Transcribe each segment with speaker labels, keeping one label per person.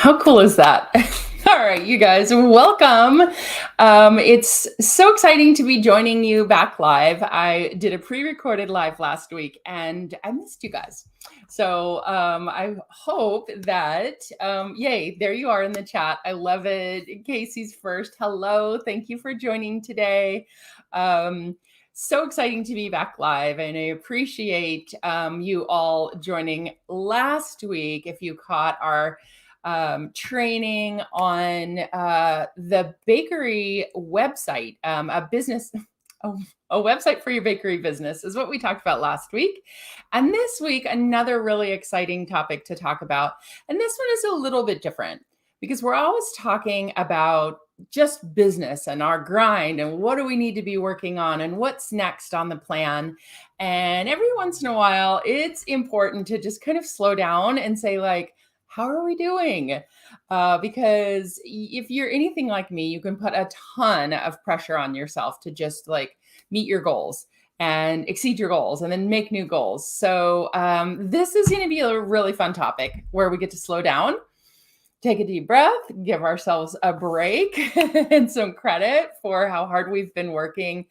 Speaker 1: How cool is that? All right, you guys, welcome. It's so exciting to be joining you back live. I did a pre-recorded live last week and I missed you guys. So I hope that, yay, there you are in the chat. I love it. Casey's first. Hello. Thank you for joining today. So exciting to be back live, and I appreciate you all joining last week. If you caught our training on the bakery website, a business, a website for your bakery business is what we talked about last week. And this week, another really exciting topic to talk about. And this one is a little bit different because we're always talking about just business and our grind and what do we need to be working on and what's next on the plan. And every once in a while, it's important to just kind of slow down and say, like, how are we doing? Because if you're anything like me, you can put a ton of pressure on yourself to just like meet your goals and exceed your goals and then make new goals. So this is going to be a really fun topic where we get to slow down, take a deep breath, give ourselves a break and some credit for how hard we've been working,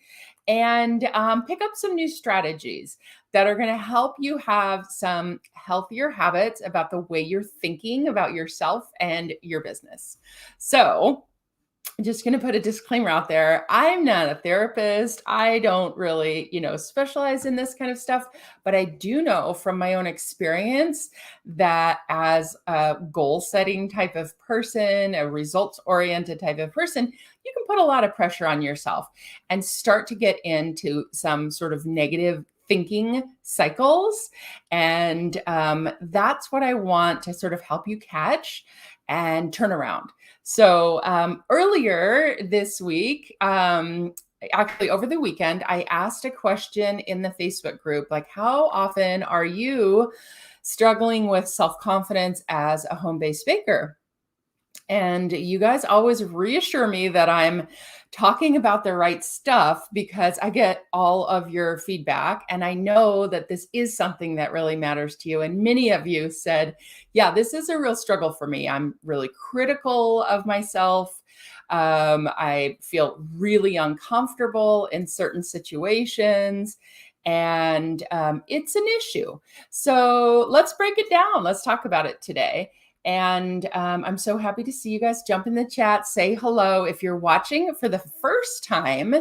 Speaker 1: and pick up some new strategies that are going to help you have some healthier habits about the way you're thinking about yourself and your business. So I'm just going to put a disclaimer out there. I'm not a therapist. I don't really, specialize in this kind of stuff, but I do know from my own experience that as a goal setting type of person, a results oriented type of person, you can put a lot of pressure on yourself and start to get into some sort of negative thinking cycles. And that's what I want to sort of help you catch and turn around. So earlier this week, actually over the weekend, I asked a question in the Facebook group, like, how often are you struggling with self-confidence as a home-based baker? And you guys always reassure me that I'm talking about the right stuff because I get all of your feedback. And I know that this is something that really matters to you. And many of you said, yeah, this is a real struggle for me. I'm really critical of myself. I feel really uncomfortable in certain situations. And it's an issue. So let's break it down. Let's talk about it today. And I'm so happy to see you guys jump in the chat, say hello. If you're watching for the first time,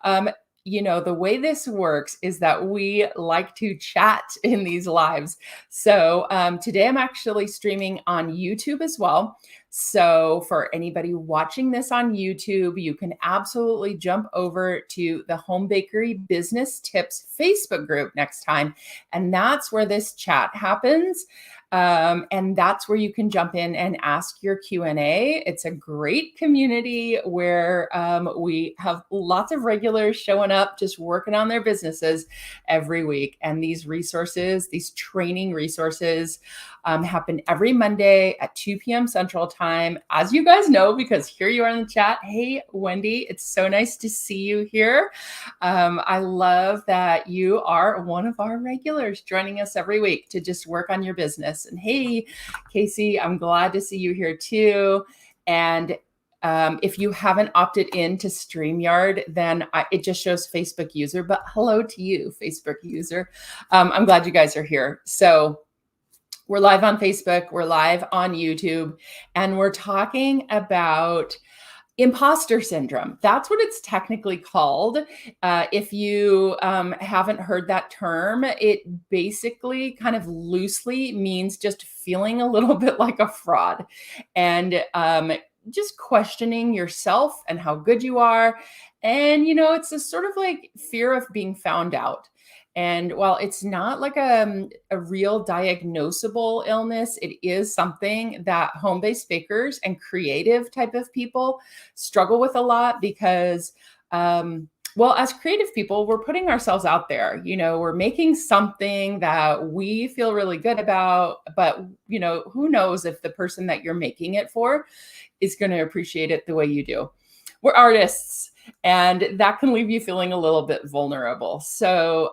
Speaker 1: the way this works is that we like to chat in these lives. So today I'm actually streaming on YouTube as well. So for anybody watching this on YouTube, you can absolutely jump over to the Home Bakery Business Tips Facebook group next time. And that's where this chat happens. And that's where you can jump in and ask your Q&A. It's a great community where we have lots of regulars showing up, just working on their businesses every week. And these resources, these training resources, happen every Monday at 2 p.m. Central Time. As you guys know, because here you are in the chat. Hey, Wendy, it's so nice to see you here. I love that you are one of our regulars joining us every week to just work on your business. And hey, Casey, I'm glad to see you here too. And if you haven't opted in to StreamYard, then it just shows Facebook user, but hello to you, Facebook user. I'm glad you guys are here. So we're live on Facebook, we're live on YouTube, and we're talking about imposter syndrome. That's what it's technically called. If you haven't heard that term, it basically kind of loosely means just feeling a little bit like a fraud and just questioning yourself and how good you are. And, it's a sort of like fear of being found out. And while it's not like a real diagnosable illness, it is something that home-based bakers and creative type of people struggle with a lot because, as creative people, we're putting ourselves out there. We're making something that we feel really good about, but, who knows if the person that you're making it for is going to appreciate it the way you do. We're artists. And that can leave you feeling a little bit vulnerable. So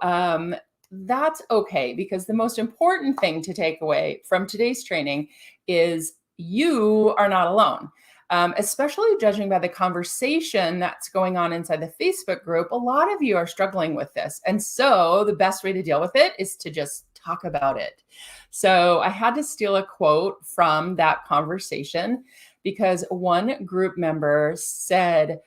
Speaker 1: that's okay, because the most important thing to take away from today's training is you are not alone. Especially judging by the conversation that's going on inside the Facebook group, a lot of you are struggling with this. And so the best way to deal with it is to just talk about it. So I had to steal a quote from that conversation because one group member said,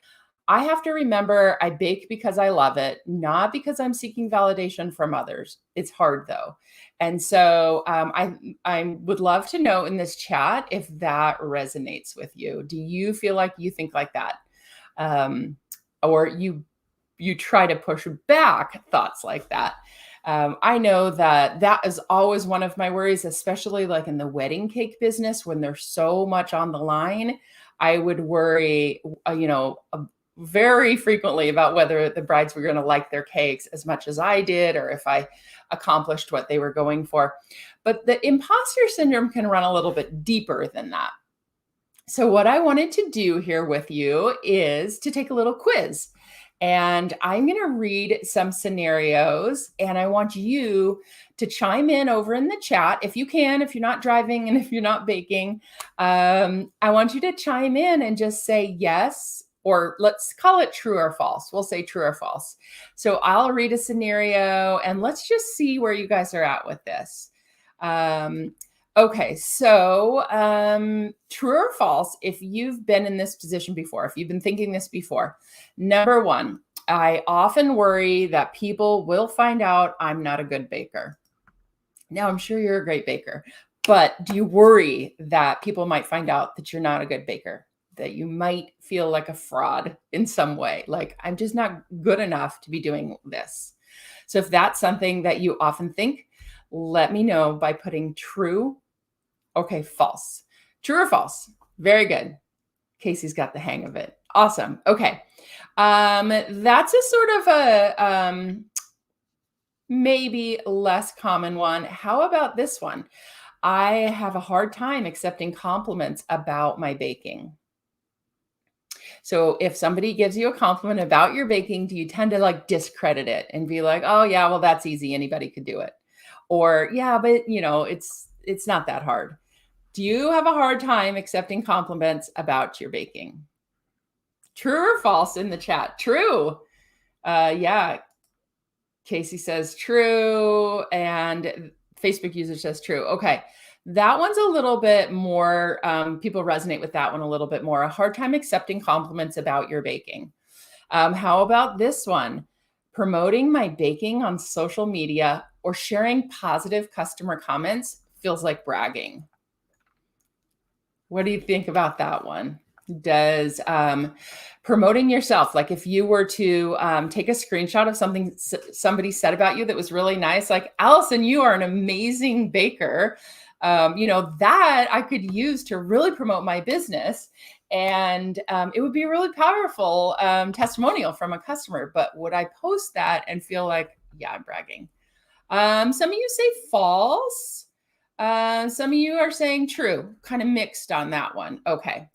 Speaker 1: I have to remember I bake because I love it, not because I'm seeking validation from others. It's hard though. And so I would love to know in this chat if that resonates with you. Do you feel like you think like that? Or you try to push back thoughts like that? I know that is always one of my worries, especially like in the wedding cake business when there's so much on the line. I would worry, very frequently about whether the brides were going to like their cakes as much as I did, or if I accomplished what they were going for. But the imposter syndrome can run a little bit deeper than that. So what I wanted to do here with you is to take a little quiz. And I'm going to read some scenarios, and I want you to chime in over in the chat if you can, if you're not driving and if you're not baking. I want you to chime in and just say yes, or let's call it true or false. We'll say true or false. So I'll read a scenario and let's just see where you guys are at with this. Okay, so true or false, if you've been in this position before, if you've been thinking this before, number one, I often worry that people will find out I'm not a good baker. Now, I'm sure you're a great baker, but do you worry that people might find out that you're not a good baker, that you might feel like a fraud in some way, like I'm just not good enough to be doing this? So if that's something that you often think, let me know by putting true. Okay, false. True or false? Very good. Casey's got the hang of it. Awesome. Okay. That's a sort of a maybe less common one. How about this one? I have a hard time accepting compliments about my baking. So if somebody gives you a compliment about your baking, do you tend to like discredit it and be like, oh yeah, well, that's easy. Anybody could do it. Or yeah, but it's not that hard. Do you have a hard time accepting compliments about your baking? True or false in the chat? True. Yeah. Casey says true. And Facebook user says true. Okay. That one's a little bit more, people resonate with that one a little bit more. A hard time accepting compliments about your baking. How about this one? Promoting my baking on social media or sharing positive customer comments feels like bragging. What do you think about that one? Does promoting yourself, like if you were to take a screenshot of something somebody said about you that was really nice, like Allison, you are an amazing baker, that I could use to really promote my business. And it would be a really powerful testimonial from a customer. But would I post that and feel like, yeah, I'm bragging? Some of you say false. Some of you are saying true, kind of mixed on that one. Okay.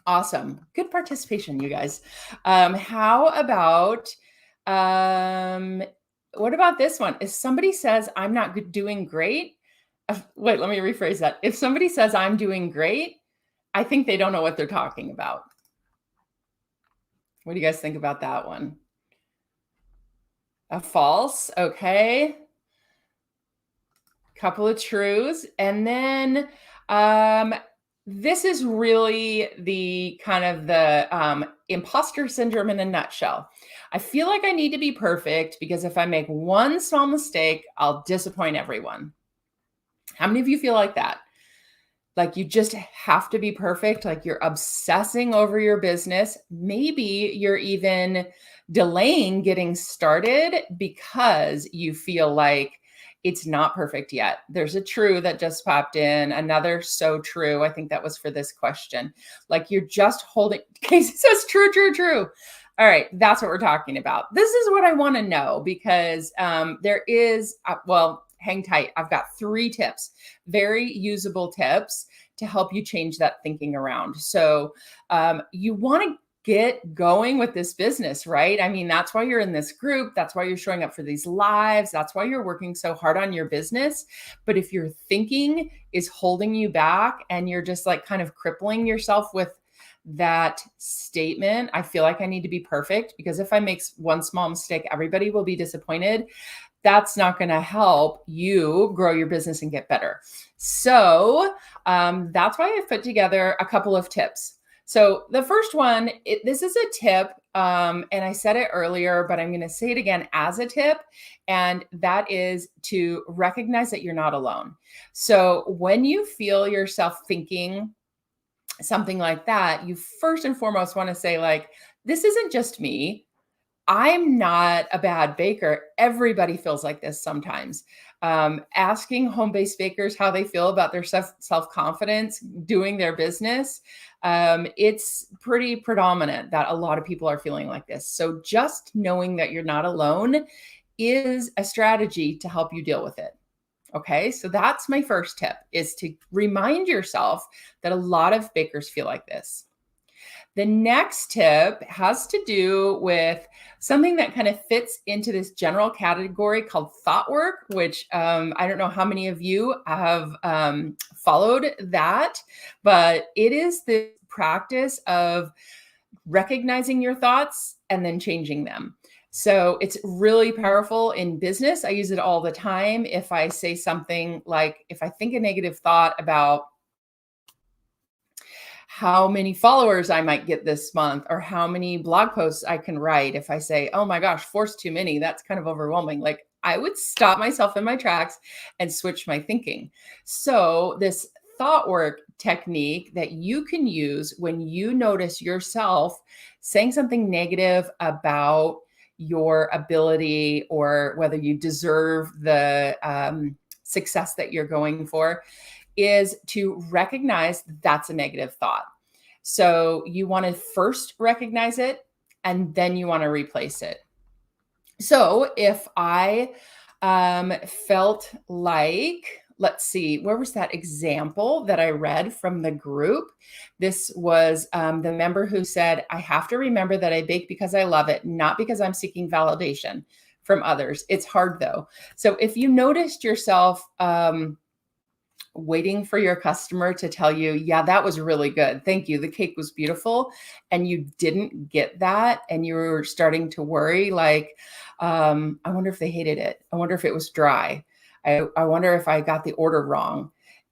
Speaker 1: Awesome. Good participation, you guys. How about, what about this one? If somebody says I'm not doing great, wait, let me rephrase that. If somebody says I'm doing great, I think they don't know what they're talking about. What do you guys think about that one? A false. Okay. Couple of trues. And then this is really the kind of the imposter syndrome in a nutshell. I feel like I need to be perfect because if I make one small mistake, I'll disappoint everyone. How many of you feel like that? Like you just have to be perfect, like you're obsessing over your business. Maybe you're even delaying getting started because you feel like it's not perfect yet. There's a true that just popped in, another so true. I think that was for this question. Like you're just holding, Casey says true, true, true. All right, that's what we're talking about. This is what I want to know because there is, hang tight. I've got 3 tips, very usable tips to help you change that thinking around. So you want to get going with this business, right? I mean, that's why you're in this group. That's why you're showing up for these lives. That's why you're working so hard on your business. But if your thinking is holding you back and you're just like kind of crippling yourself with that statement, I feel like I need to be perfect because if I make one small mistake, everybody will be disappointed. That's not going to help you grow your business and get better. So that's why I've put together a couple of tips. So the first one, this is a tip, and I said it earlier, but I'm going to say it again as a tip, and that is to recognize that you're not alone. So when you feel yourself thinking something like that, you first and foremost want to say like, this isn't just me. I'm not a bad baker. Everybody feels like this sometimes. Asking home-based bakers how they feel about their self-confidence doing their business, it's pretty predominant that a lot of people are feeling like this. So just knowing that you're not alone is a strategy to help you deal with it. Okay, so that's my first tip, is to remind yourself that a lot of bakers feel like this. The next tip has to do with something that kind of fits into this general category called thought work, which I don't know how many of you have followed that, but it is the practice of recognizing your thoughts and then changing them. So it's really powerful in business. I use it all the time. If I say something like, if I think a negative thought about how many followers I might get this month or how many blog posts I can write. If I say, oh my gosh, four's too many, that's kind of overwhelming. Like I would stop myself in my tracks and switch my thinking. So this thought work technique that you can use when you notice yourself saying something negative about your ability or whether you deserve the success that you're going for, is to recognize that's a negative thought. So you want to first recognize it and then you want to replace it. So if I felt like, let's see, where was that example that I read from the group? This was the member who said, I have to remember that I bake because I love it, not because I'm seeking validation from others. It's hard though. So if you noticed yourself waiting for your customer to tell you, yeah, that was really good. Thank you. The cake was beautiful. And you didn't get that. And you were starting to worry, like, I wonder if they hated it. I wonder if it was dry. I wonder if I got the order wrong.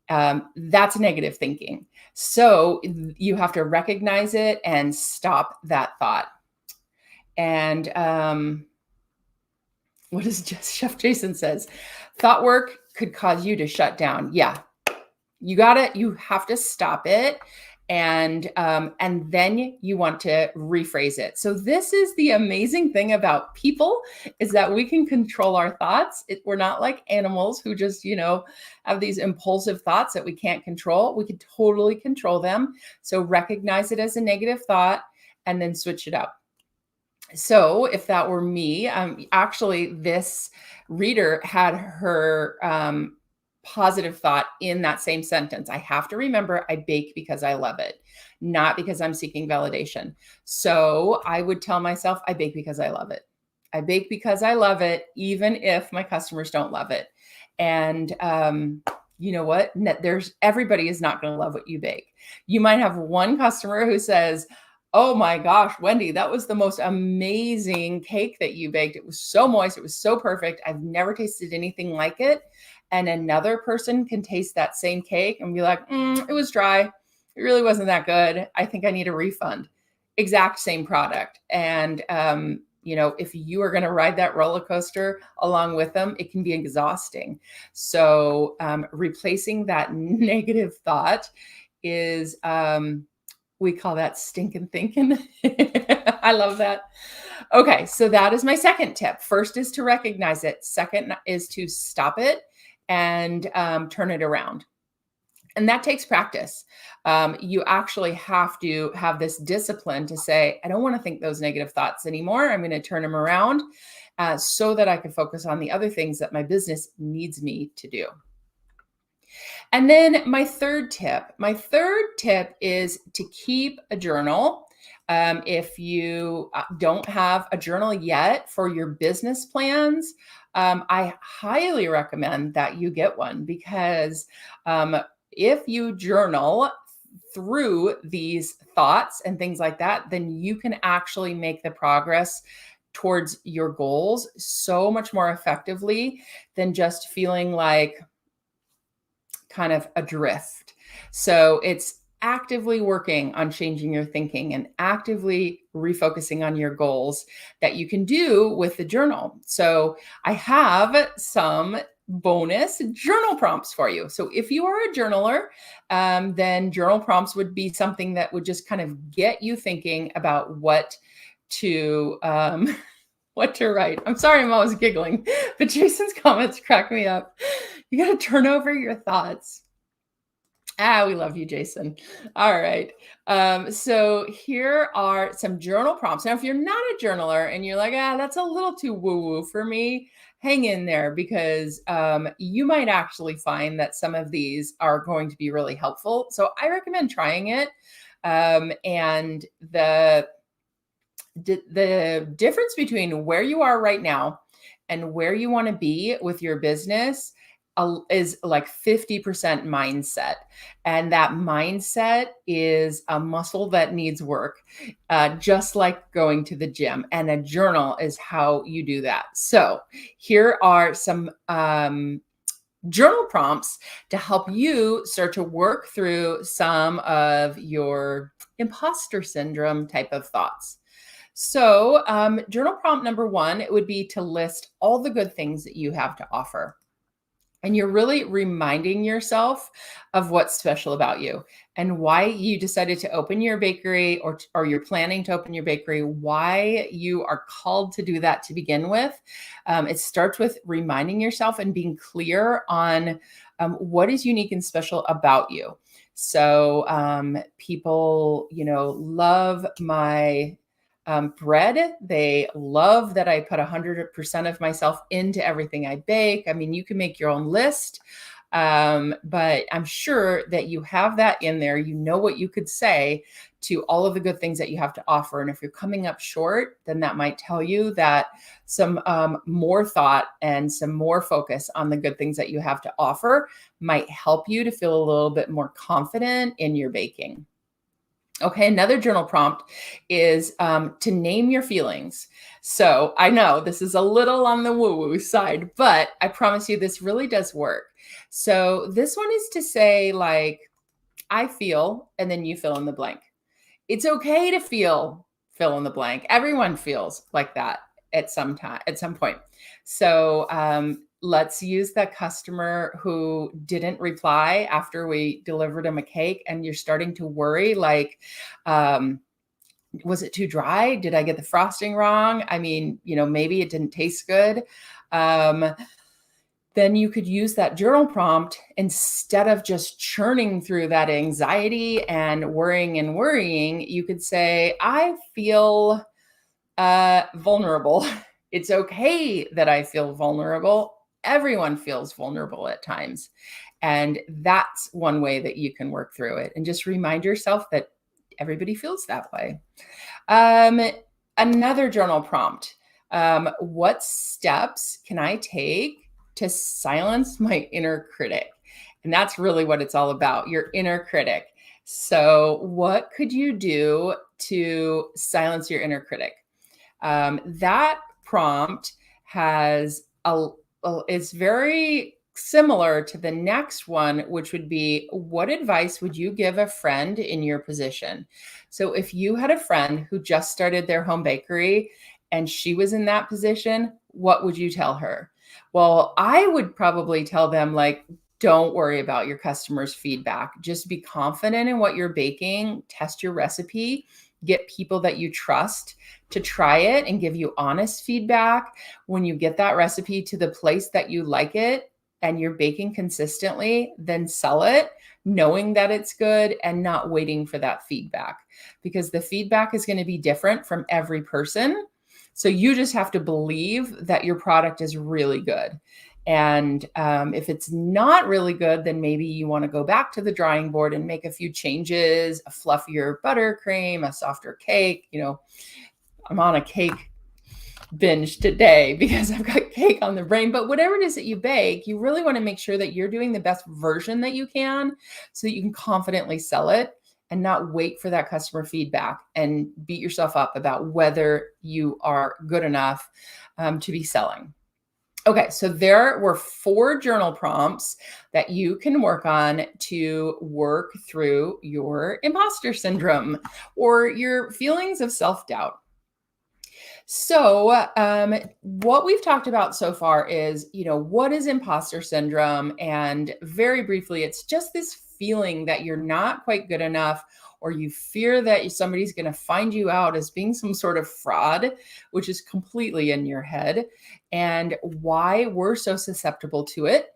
Speaker 1: That's negative thinking. So you have to recognize it and stop that thought. And what does Chef Jason says? Thought work could cause you to shut down. Yeah. You have to stop it. And then you want to rephrase it. So this is the amazing thing about people, is that we can control our thoughts. We're not like animals who just, have these impulsive thoughts that we can't control. We can totally control them. So recognize it as a negative thought and then switch it up. So if that were me, actually this reader had her positive thought in that same sentence. I have to remember I bake because I love it, not because I'm seeking validation. So I would tell myself I bake because I love it. I bake because I love it, even if my customers don't love it. And you know what? Everybody is not going to love what you bake. You might have one customer who says, oh my gosh, Wendy, that was the most amazing cake that you baked. It was so moist. It was so perfect. I've never tasted anything like it. And another person can taste that same cake and be like, it was dry. It really wasn't that good. I think I need a refund. Exact same product. And, if you are going to ride that roller coaster along with them, it can be exhausting. So replacing that negative thought is, we call that stinking thinking. I love that. Okay, so that is my second tip. First is to recognize it. Second is to stop it and turn it around. And that takes practice. You actually have to have this discipline to say, I don't want to think those negative thoughts anymore. I'm going to turn them around so that I can focus on the other things that my business needs me to do. And then my third tip is to keep a journal. If you don't have a journal yet for your business plans, I highly recommend that you get one, because if you journal through these thoughts and things like that, then you can actually make the progress towards your goals so much more effectively than just feeling like kind of adrift. So it's actively working on changing your thinking and actively refocusing on your goals that you can do with the journal. So I have some bonus journal prompts for you. So if you are a journaler, then journal prompts would be something that would just kind of get you thinking about what to what to write. I'm sorry, I'm always giggling, but Jason's comments crack me up. You got to turn over your thoughts. We love you, Jason. All right. So here are some journal prompts. Now, if you're not a journaler and you're like, that's a little too woo-woo for me, hang in there, because you might actually find that some of these are going to be really helpful. So I recommend trying it. And the difference between where you are right now and where you want to be with your business is like 50% mindset. And that mindset is a muscle that needs work, just like going to the gym. And a journal is how you do that. So here are some journal prompts to help you start to work through some of your imposter syndrome type of thoughts. So journal prompt number 1, it would be to list all the good things that you have to offer. And you're really reminding yourself of what's special about you and why you decided to open your bakery, or you're planning to open your bakery, why you are called to do that to begin with. It starts with reminding yourself and being clear on what is unique and special about you. So people, love my bread. They love that I put 100% of myself into everything I bake. I mean, you can make your own list, but I'm sure that you have that in there. You know what you could say to all of the good things that you have to offer. And if you're coming up short, then that might tell you that some more thought and some more focus on the good things that you have to offer might help you to feel a little bit more confident in your baking. Okay, another journal prompt is to name your feelings. So I know this is a little on the woo-woo side, but I promise you this really does work. So this one is to say, like, I feel, and then you fill in the blank. It's okay to feel, fill in the blank. Everyone feels like that at some time, at some point. So let's use that customer who didn't reply after we delivered them a cake, and you're starting to worry, like, was it too dry? Did I get the frosting wrong? I mean, maybe it didn't taste good. Then you could use that journal prompt instead of just churning through that anxiety and worrying. You could say, I feel vulnerable. It's okay that I feel vulnerable. Everyone feels vulnerable at times. And that's one way that you can work through it. And just remind yourself that everybody feels that way. Another journal prompt. What steps can I take to silence my inner critic? And that's really what it's all about, your inner critic. So what could you do to silence your inner critic? That prompt is very similar to the next one, which would be, what advice would you give a friend in your position? So if you had a friend who just started their home bakery and she was in that position, what would you tell her? Well, I would probably tell them, like, don't worry about your customers' feedback. Just be confident in what you're baking, test your recipe, get people that you trust to try it and give you honest feedback. When you get that recipe to the place that you like it and you're baking consistently, then sell it, knowing that it's good and not waiting for that feedback, because the feedback is going to be different from every person. So you just have to believe that your product is really good. And if it's not really good, then maybe you want to go back to the drawing board and make a few changes, a fluffier buttercream, a softer cake. I'm on a cake binge today because I've got cake on the brain. But whatever it is that you bake, you really want to make sure that you're doing the best version that you can so that you can confidently sell it and not wait for that customer feedback and beat yourself up about whether you are good enough to be selling. Okay, so there were 4 journal prompts that you can work on to work through your imposter syndrome or your feelings of self-doubt. So, what we've talked about so far is, what is imposter syndrome? And very briefly, it's just this feeling that you're not quite good enough, or you fear that somebody's going to find you out as being some sort of fraud, which is completely in your head. And why we're so susceptible to it.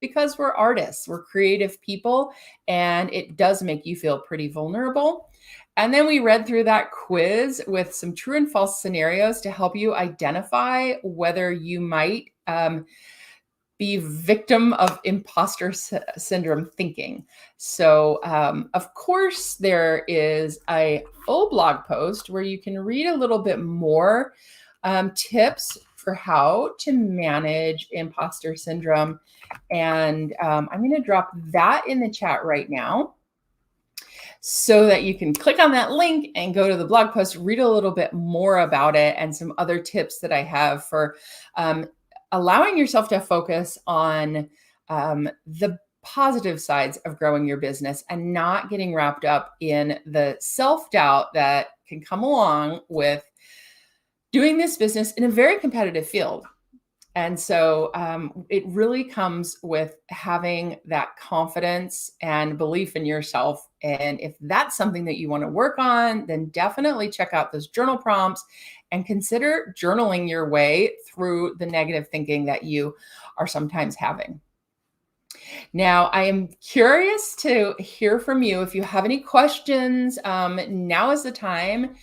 Speaker 1: Because we're artists, we're creative people, and it does make you feel pretty vulnerable. And then we read through that quiz with some true and false scenarios to help you identify whether you might be victim of imposter syndrome thinking. So, of course, there is a full blog post where you can read a little bit more tips for how to manage imposter syndrome. And I'm going to drop that in the chat right now so that you can click on that link and go to the blog post, read a little bit more about it and some other tips that I have for allowing yourself to focus on the positive sides of growing your business and not getting wrapped up in the self-doubt that can come along with doing this business in a very competitive field. And so it really comes with having that confidence and belief in yourself. And if that's something that you want to work on, then definitely check out those journal prompts and consider journaling your way through the negative thinking that you are sometimes having. Now, I am curious to hear from you. If you have any questions, now is the time.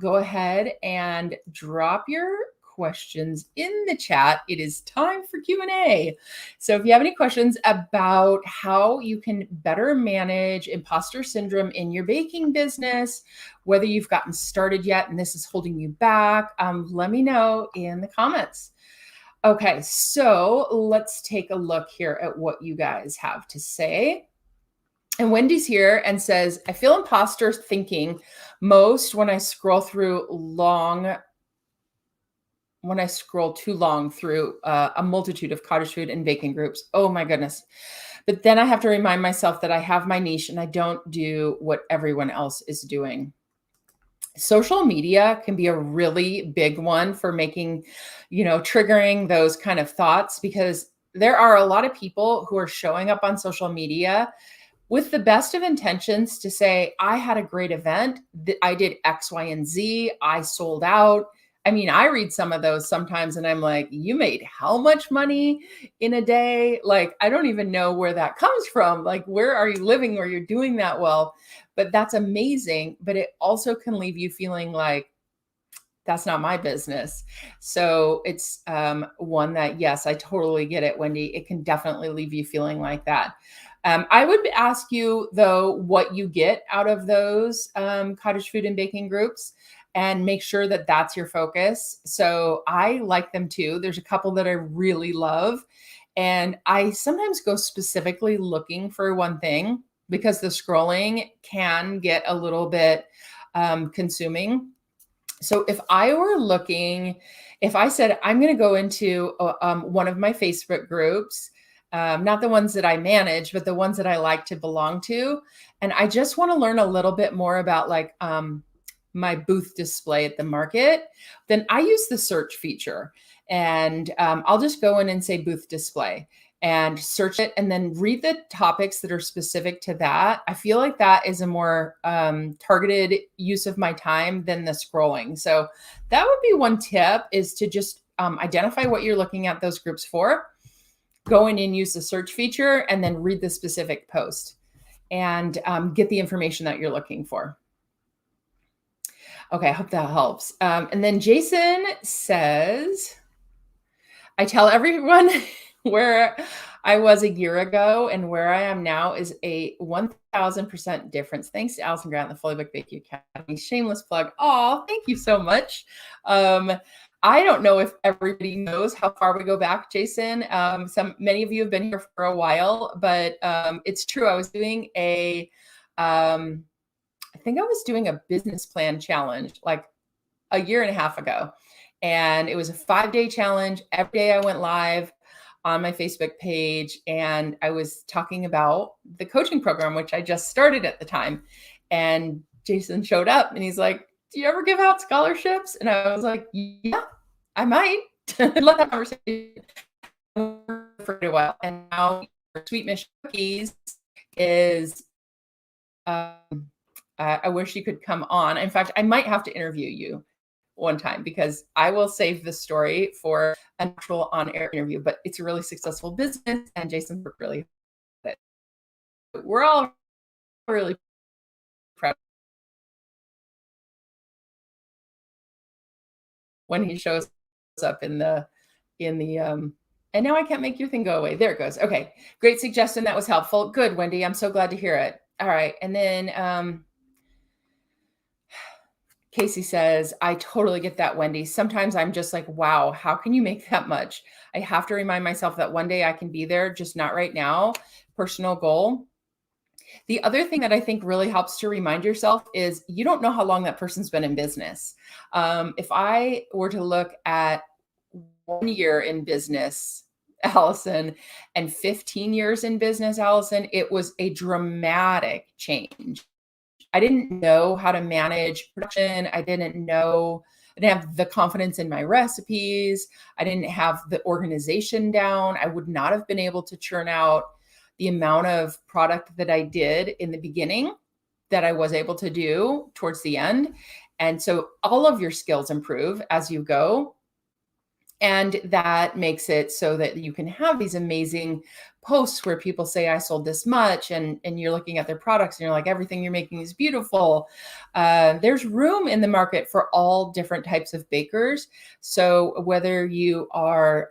Speaker 1: Go ahead and drop your questions in the chat. It is time for Q&A. So if you have any questions about how you can better manage imposter syndrome in your baking business, whether you've gotten started yet and this is holding you back, let me know in the comments. Okay, so let's take a look here at what you guys have to say. And Wendy's here and says, I feel imposter thinking most when I scroll too long through a multitude of cottage food and baking groups. Oh my goodness. But then I have to remind myself that I have my niche and I don't do what everyone else is doing. Social media can be a really big one for making, triggering those kind of thoughts, because there are a lot of people who are showing up on social media with the best of intentions to say, I had a great event. I did X, Y, and Z. I sold out. I mean, I read some of those sometimes and I'm like, you made how much money in a day? Like, I don't even know where that comes from. Like, where are you living where you're doing that well? But that's amazing. But it also can leave you feeling like, that's not my business. So it's one that, yes, I totally get it, Wendy. It can definitely leave you feeling like that. I would ask you, though, what you get out of those cottage food and baking groups, and make sure that that's your focus. So I like them too. There's a couple that I really love. And I sometimes go specifically looking for one thing because the scrolling can get a little bit consuming. So if I were looking, if I said, I'm going to go into one of my Facebook groups, not the ones that I manage, but the ones that I like to belong to, and I just want to learn a little bit more about like my booth display at the market, then I use the search feature. And I'll just go in and say booth display and search it and then read the topics that are specific to that. I feel like that is a more targeted use of my time than the scrolling. So that would be one tip, is to just identify what you're looking at those groups for, go in and use the search feature, and then read the specific post and get the information that you're looking for. Okay, I hope that helps. And then Jason says, I tell everyone where I was a year ago and where I am now is a 1000% difference. Thanks to Allison Grant, the Fully Booked Baking Academy. Shameless plug. Oh, thank you so much. I don't know if everybody knows how far we go back, Jason. Many of you have been here for a while, but it's true. I was doing I think I was doing a business plan challenge like a year and a half ago. And it was a 5-day challenge. Every day I went live on my Facebook page and I was talking about the coaching program, which I just started at the time. And Jason showed up and he's like, "Do you ever give out scholarships?" And I was like, "Yeah, I might." Let that conversation for a while. And now Sweet Mission Cookies is I wish you could come on. In fact, I might have to interview you one time because I will save the story for an actual on-air interview, but it's a really successful business and Jason worked really hard. We're all really proud when he shows up in the and now I can't make your thing go away. There it goes. Okay. Great suggestion. That was helpful. Good, Wendy. I'm so glad to hear it. All right. And then Casey says, "I totally get that, Wendy. Sometimes I'm just like, wow, how can you make that much? I have to remind myself that one day I can be there, just not right now." Personal goal. The other thing that I think really helps to remind yourself is you don't know how long that person's been in business. If I were to look at 1 year in business, Allison, and 15 years in business, Allison, it was a dramatic change. I didn't know how to manage production. I didn't have the confidence in my recipes. I didn't have the organization down. I would not have been able to churn out the amount of product that I did in the beginning that I was able to do towards the end. And so all of your skills improve as you go. And that makes it so that you can have these amazing posts where people say, "I sold this much," and you're looking at their products and you're like, "Everything you're making is beautiful." There's room in the market for all different types of bakers. So whether you are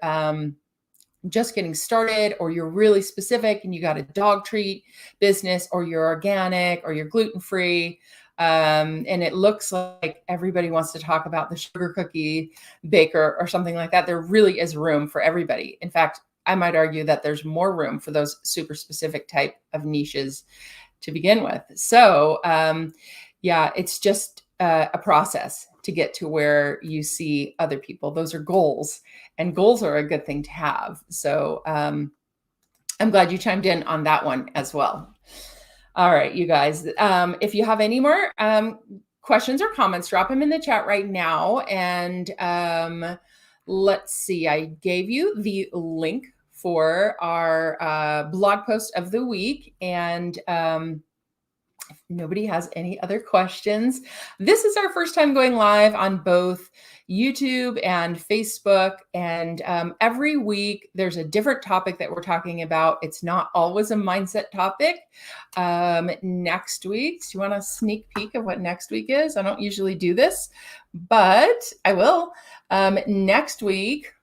Speaker 1: just getting started or you're really specific and you got a dog treat business or you're organic or you're gluten-free, and it looks like everybody wants to talk about the sugar cookie baker or something like that, there really is room for everybody. In fact, I might argue that there's more room for those super specific type of niches to begin with. So yeah, it's just a process to get to where you see other people. Those are goals, and goals are a good thing to have. So I'm glad you chimed in on that one as well. All right, you guys, if you have any more questions or comments, drop them in the chat right now. And let's see, I gave you the link for our blog post of the week. And if nobody has any other questions, this is our first time going live on both YouTube and Facebook. And every week there's a different topic that we're talking about. It's not always a mindset topic. Next week, do you want a sneak peek of what next week is? I don't usually do this, but I will. Next week,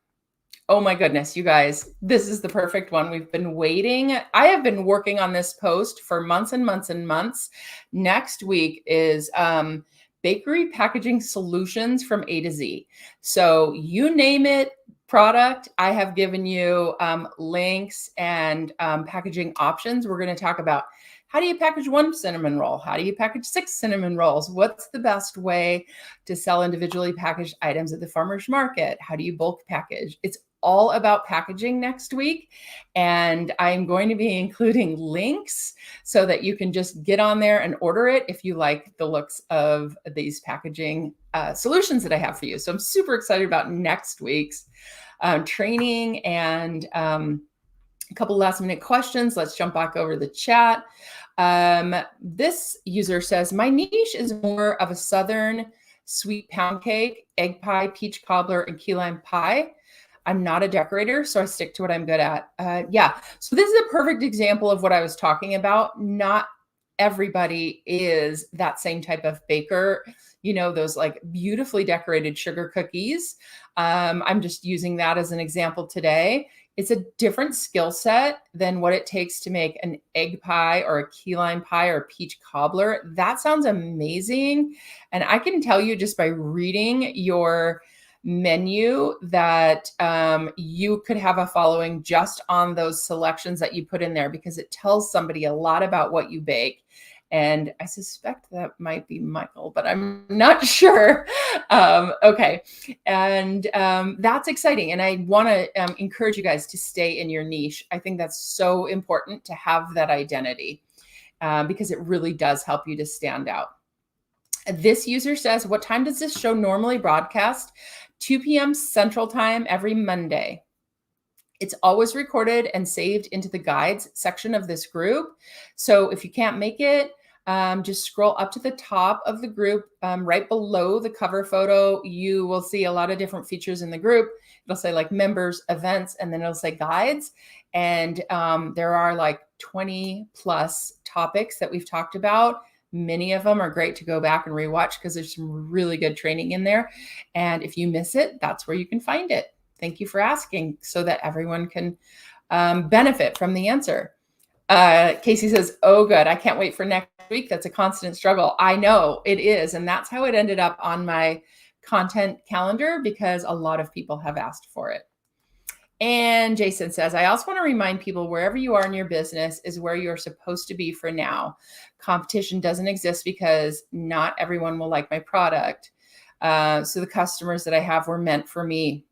Speaker 1: oh my goodness, you guys, this is the perfect one. We've been waiting. I have been working on this post for months and months and months. Next week is bakery packaging solutions from A to Z. So you name it, product, I have given you links and packaging options. We're going to talk about how do you package one cinnamon roll? How do you package 6 cinnamon rolls? What's the best way to sell individually packaged items at the farmer's market? How do you bulk package? It's all about packaging next week. And I'm going to be including links so that you can just get on there and order it if you like the looks of these packaging solutions that I have for you. So I'm super excited about next week's training. And a couple last minute questions. Let's jump back over the chat. This user says, my niche is more of a Southern sweet pound cake, egg pie, peach cobbler, and key lime pie. I'm not a decorator, so I stick to what I'm good at. Yeah, so this is a perfect example of what I was talking about, not everybody is that same type of baker, those like beautifully decorated sugar cookies. I'm just using that as an example today. It's a different skill set than what it takes to make an egg pie or a key lime pie or a peach cobbler. That sounds amazing. And I can tell you just by reading your menu that you could have a following just on those selections that you put in there, because it tells somebody a lot about what you bake. And I suspect that might be Michael, but I'm not sure. Okay. And that's exciting. And I want to encourage you guys to stay in your niche. I think that's so important to have that identity because it really does help you to stand out. This user says, what time does this show normally broadcast? 2 p.m. Central Time every Monday. It's always recorded and saved into the guides section of this group. So if you can't make it, just scroll up to the top of the group. Right below the cover photo, you will see a lot of different features in the group. It'll say like members, events, and then it'll say guides. And there are like 20 plus topics that we've talked about. Many of them are great to go back and rewatch because there's some really good training in there. And if you miss it, that's where you can find it. Thank you for asking so that everyone can benefit from the answer. Casey says, oh, good. I can't wait for next week. That's a constant struggle. I know it is. And that's how it ended up on my content calendar, because a lot of people have asked for it. And Jason says, I also want to remind people wherever you are in your business is where you're supposed to be for now. Competition doesn't exist because not everyone will like my product. So the customers that I have were meant for me.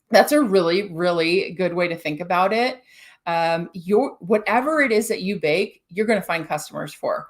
Speaker 1: That's a really, really good way to think about it. Whatever it is that you bake, you're going to find customers for.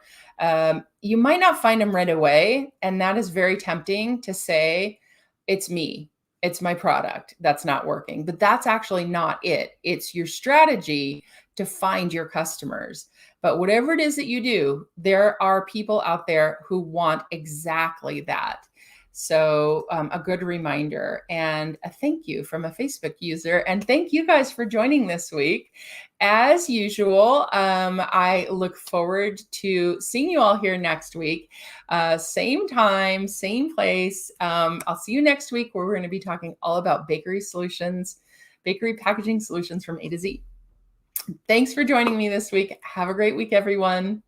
Speaker 1: You might not find them right away. And that is very tempting to say, it's me. It's my product that's not working, but that's actually not it. It's your strategy to find your customers. But whatever it is that you do, there are people out there who want exactly that. So a good reminder and a thank you from a Facebook user. And thank you guys for joining this week. As usual, I look forward to seeing you all here next week. Same time, same place. I'll see you next week where we're going to be talking all about bakery solutions, bakery packaging solutions from A to Z. Thanks for joining me this week. Have a great week, everyone.